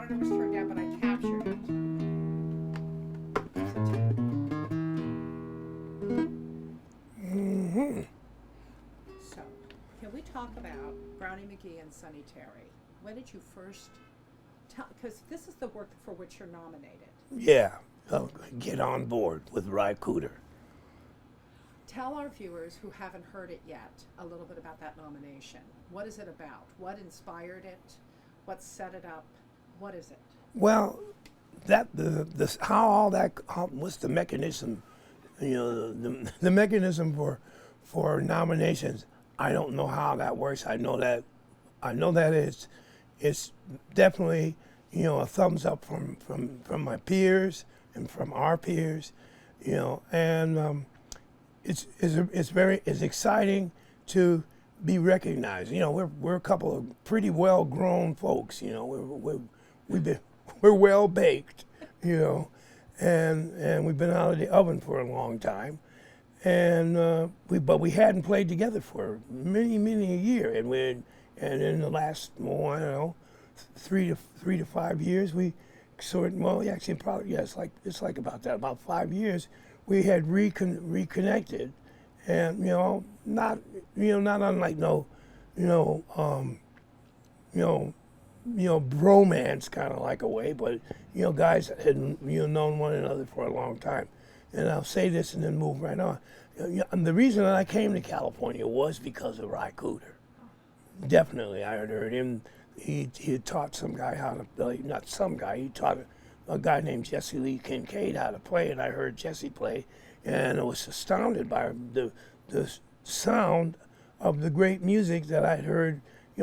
don't know what's turned down, but I captured it. So, can we talk about Brownie McGhee and Sonny Terry? When did you first tell? Because this is the work for which you're nominated. Yeah, get on board with Ry Cooder. Tell our viewers who haven't heard it yet a little bit about that nomination. What is it about? What inspired it? What set it up? What is it? Well, that the how all that what's the mechanism? You know, the mechanism for nominations. I don't know how that works. I know that it's definitely a thumbs up from my peers and from our peers, and it's exciting to be recognized. We're a couple of pretty well grown folks. We're well baked, and we've been out of the oven for a long time, and we hadn't played together for many a year, and in the last I don't know 3 to 5 years we actually probably it's like about 5 years we had reconnected, and not unlike bromance kind of like a way, but guys had known one another for a long time. And I'll say this and then move right on. The reason that I came to California was because of Ry Cooder. Definitely, I had heard him. He had taught some guy how to play. Not some guy. He taught a guy named Jesse Lee Kincaid how to play, and I heard Jesse play, and I was astounded by the sound of the great music that I'd heard.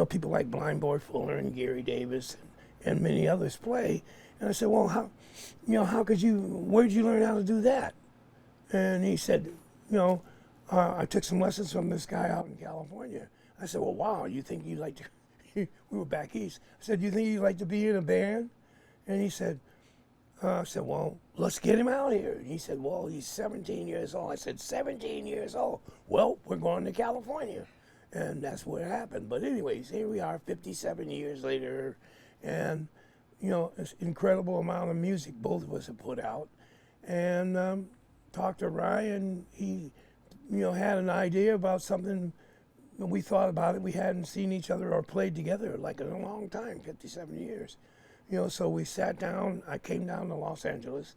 People like Blind Boy Fuller and Gary Davis and many others play. And I said, well, where'd you learn how to do that? And he said, I took some lessons from this guy out in California. I said, well, wow, you think you'd like to, we were back east. I said, you think you'd like to be in a band? And he said, I said, well, let's get him out here. And he said, well, he's 17 years old. I said, 17 years old? Well, we're going to California. And that's what happened. But anyways, here we are 57 years later, and it's an incredible amount of music both of us have put out. And talked to Ry, and he had an idea about something. We thought about it. We hadn't seen each other or played together like in a long time, 57 years. So we sat down. I came down to Los Angeles,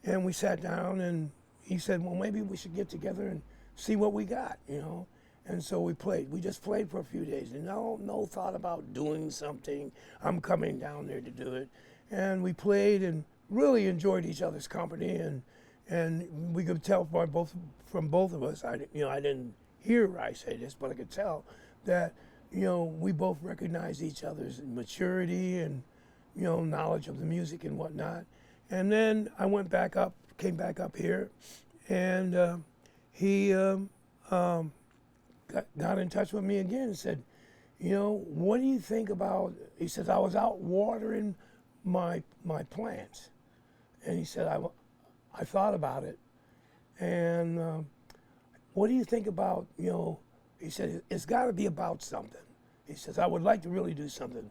and we sat down, and he said, well, maybe we should get together and see what we got, And so we played. We just played for a few days. And no thought about doing something. I'm coming down there to do it. And we played and really enjoyed each other's company. And we could tell from both of us. I didn't hear Ry say this, but I could tell that we both recognized each other's maturity and knowledge of the music and whatnot. And then I came back up here, and he. Got in touch with me again and said, what do you think about, he says, I was out watering my plants. And he said, I thought about it. And what do you think about, he said, it's got to be about something. He says, I would like to really do something,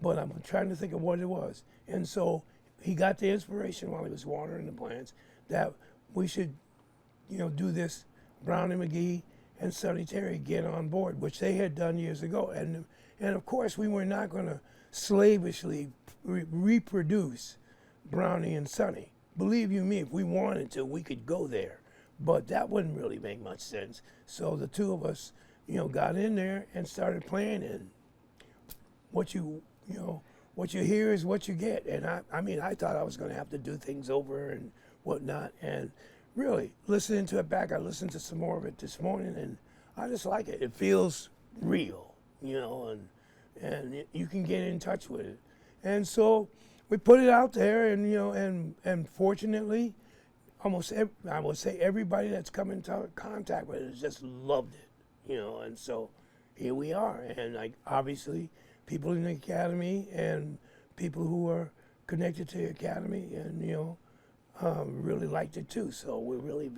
but I'm trying to think of what it was. And so he got the inspiration while he was watering the plants that we should, do this Brownie McGhee and Sonny Terry get on board, which they had done years ago. And of course, we were not going to slavishly reproduce Brownie and Sonny. Believe you me, if we wanted to, we could go there. But that wouldn't really make much sense. So the two of us, got in there and started playing. And what you hear is what you get. And I thought I was going to have to do things over and whatnot. And really, listening to it back, I listened to some more of it this morning, and I just like it. It feels real, and you can get in touch with it. And so we put it out there, and and fortunately, I would say everybody that's come into contact with it has just loved it, and so here we are. And obviously, people in the Academy and people who are connected to the Academy, and really liked it too. So we're really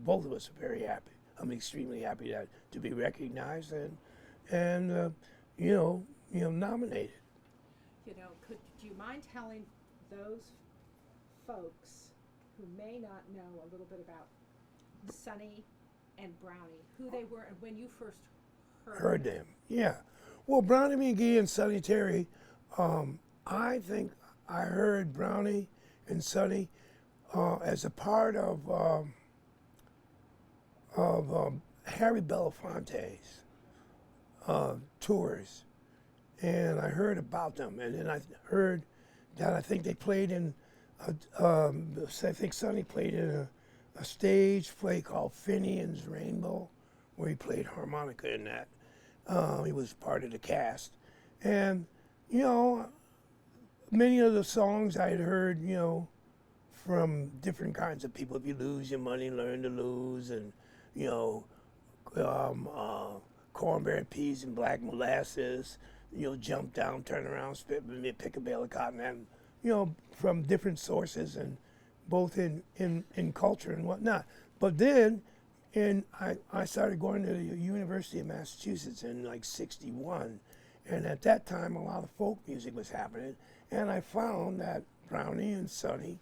both of us are very happy. I'm extremely happy to be recognized and nominated. Do you mind telling those folks who may not know a little bit about Sonny and Brownie, who they were and when you first Heard them, yeah. Well, Brownie McGhee and Sonny Terry, I think I heard Brownie and Sonny as a part of Harry Belafonte's tours, and I heard about them, and then I heard that I think they played in, I think Sonny played in a stage play called Finian's Rainbow, where he played harmonica in that. He was part of the cast, and many of the songs I had heard, from different kinds of people. If you lose your money, learn to lose, and cornbread, peas, and black molasses. Jump down, turn around, spit, pick a bale of cotton, and from different sources, and both in culture and whatnot. But then, I started going to the University of Massachusetts in like '61, and at that time a lot of folk music was happening, and I found that Brownie and Sonny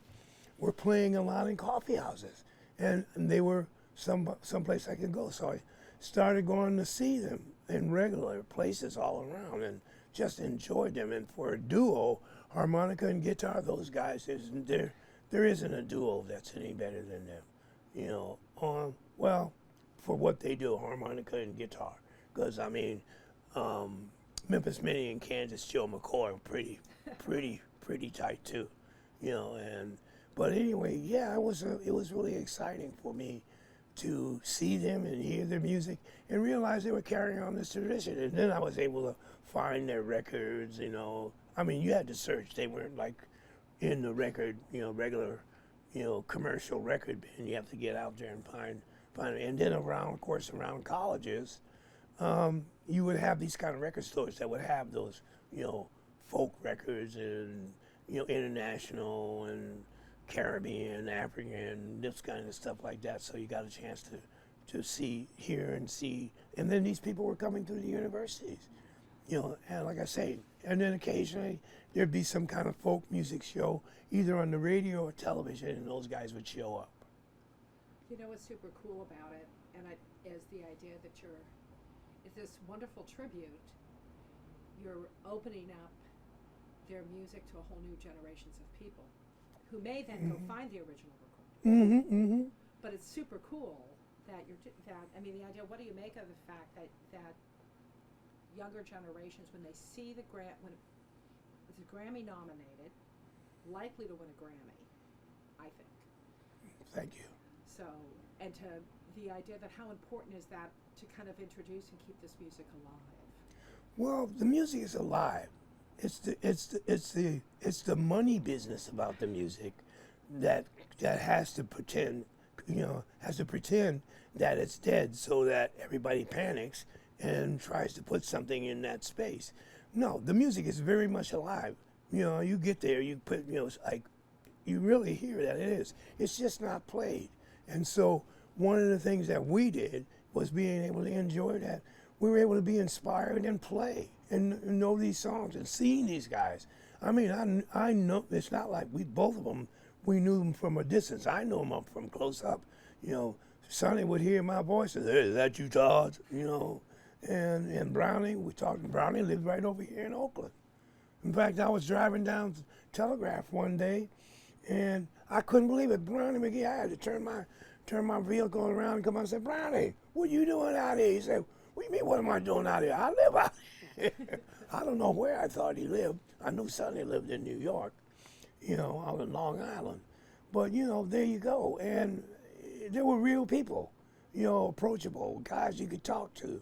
were playing a lot in coffee houses, and they were someplace I could go. So I started going to see them in regular places all around, and just enjoyed them. And for a duo, harmonica and guitar, those guys, there isn't a duo that's any better than them. Well, for what they do, harmonica and guitar. Because Memphis Minnie and Kansas Joe McCoy are pretty tight too. But anyway, yeah, it was really exciting for me to see them and hear their music and realize they were carrying on this tradition. And then I was able to find their records. You had to search. They weren't like in the record, regular, commercial record bin. You have to get out there and find it. And then around colleges, you would have these kind of record stores that would have those, folk records and, international and Caribbean, African, this kind of stuff like that. So you got a chance to hear and see. And then these people were coming through the universities, and like I say, and then occasionally there'd be some kind of folk music show, either on the radio or television, and those guys would show up. What's super cool about it, is the idea that it's this wonderful tribute. You're opening up their music to a whole new generations of people, who may then go find the original recording. But it's super cool that the idea. What do you make of the fact that younger generations, when they see when it's Grammy nominated, likely to win a Grammy, I think. Thank you. So, and to the idea that how important is that to kind of introduce and keep this music alive? Well, the music is alive. It's the money business about the music that has to pretend that it's dead, so that everybody panics and tries to put something in that space. No, the music is very much alive. You get there, you put, it's like you really hear that it is. It's just not played. And so one of the things that we did was being able to enjoy that. We were able to be inspired and play and know these songs and seeing these guys. I know it's not like both of them, we knew them from a distance. I know them up from close up. Sonny would hear my voice and say, "Hey, is that you, Taj?" And Brownie, Brownie lived right over here in Oakland. In fact, I was driving down Telegraph one day, and I couldn't believe it. Brownie McGhee, I had to turn my vehicle around and come out and say, "Brownie, what you doing out here?" He said, "What do you mean, what am I doing out here? I live out here." I don't know where I thought he lived. I knew Sonny lived in New York, out in Long Island. But, there you go. And they were real people, approachable, guys you could talk to,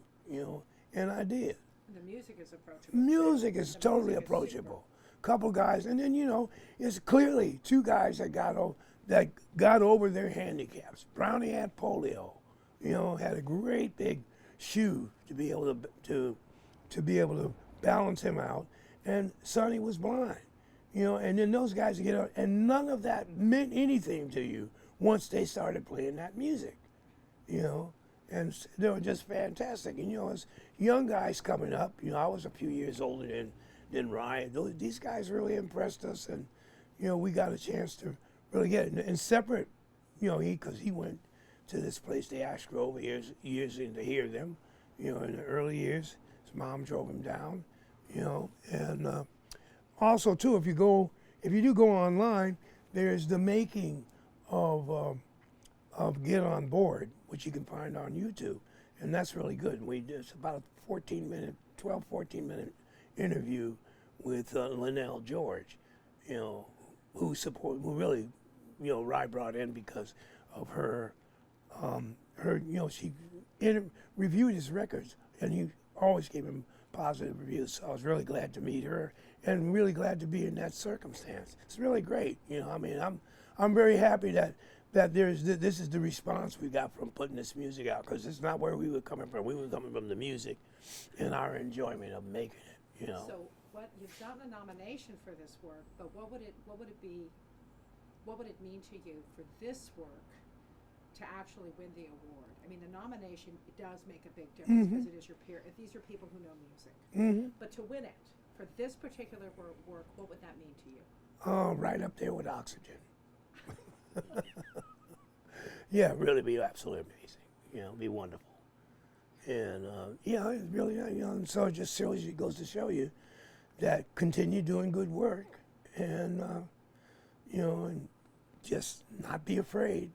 and I did. And the music is approachable. Music is totally approachable. Couple guys, and then, it's clearly two guys that got over their handicaps. Brownie had polio, had a great big shoe to be able to balance him out, and Sonny was blind, and then those guys get out, and none of that meant anything to you once they started playing that music, and they were just fantastic. And as young guys coming up, I was a few years older than Ry. These guys really impressed us, and we got a chance to really get it. And separate, because he went to this place, the Ash Grove, years in to hear them, in the early years. His mom drove him down, and also too, if you do go online, there's the making of Get On Board, which you can find on YouTube, and that's really good. It's about a 14-minute interview with Linnell George, who really, Ry brought in because of her, she reviewed his records, and he always gave him positive reviews. So I was really glad to meet her, and really glad to be in that circumstance. It's really great, I'm very happy that this is the response we got from putting this music out, because it's not where we were coming from. We were coming from the music and our enjoyment of making it, So you've gotten a nomination for this work, but what would it mean to you for this work to actually win the award? I mean, the nomination, it does make a big difference because it is your peer. These are people who know music. But to win it for this particular work, what would that mean to you? Oh, right up there with Oxygen. Yeah, really be absolutely amazing. Be wonderful. And it really, and so it just goes to show you that continue doing good work, and and just not be afraid,